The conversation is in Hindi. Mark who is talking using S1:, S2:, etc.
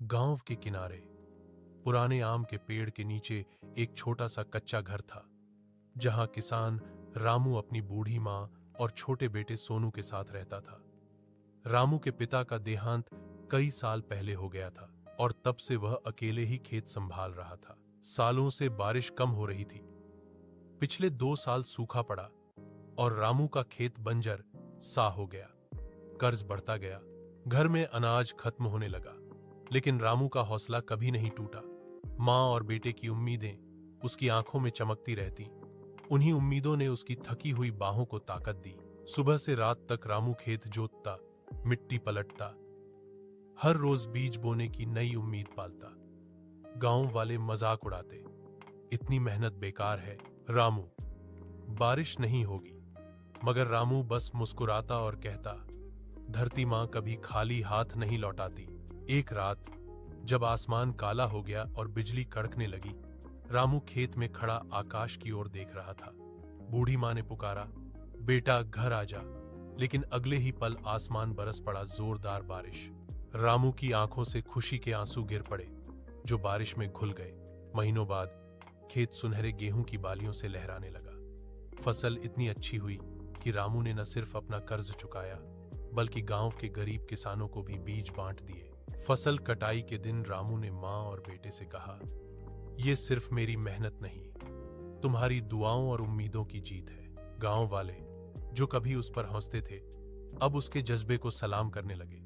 S1: गांव के किनारे पुराने आम के पेड़ के नीचे एक छोटा सा कच्चा घर था, जहां किसान रामू अपनी बूढ़ी मां और छोटे बेटे सोनू के साथ रहता था। रामू के पिता का देहांत कई साल पहले हो गया था और तब से वह अकेले ही खेत संभाल रहा था। सालों से बारिश कम हो रही थी। पिछले 2 साल सूखा पड़ा और रामू का खेत बंजर सा हो गया। कर्ज बढ़ता गया, घर में अनाज खत्म होने लगा, लेकिन रामू का हौसला कभी नहीं टूटा। मां और बेटे की उम्मीदें उसकी आंखों में चमकती रहती। उन्हीं उम्मीदों ने उसकी थकी हुई बाहों को ताकत दी। सुबह से रात तक रामू खेत जोतता, मिट्टी पलटता, हर रोज बीज बोने की नई उम्मीद पालता। गांव वाले मजाक उड़ाते, इतनी मेहनत बेकार है रामू, बारिश नहीं होगी। मगर रामू बस मुस्कुराता और कहता, धरती मां कभी खाली हाथ नहीं लौटाती। एक रात जब आसमान काला हो गया और बिजली कड़कने लगी, रामू खेत में खड़ा आकाश की ओर देख रहा था। बूढ़ी मां ने पुकारा, बेटा घर आ जा। लेकिन अगले ही पल आसमान बरस पड़ा जोरदार बारिश। रामू की आंखों से खुशी के आंसू गिर पड़े, जो बारिश में घुल गए। महीनों बाद खेत सुनहरे गेहूं की बालियों से लहराने लगा। फसल इतनी अच्छी हुई कि रामू ने न सिर्फ अपना कर्ज चुकाया, बल्कि गांव के गरीब किसानों को भी बीज बांट दिए। फसल कटाई के दिन रामू ने मां और बेटे से कहा, यह सिर्फ मेरी मेहनत नहीं, तुम्हारी दुआओं और उम्मीदों की जीत है। गांव वाले जो कभी उस पर हंसते थे, अब उसके जज्बे को सलाम करने लगे।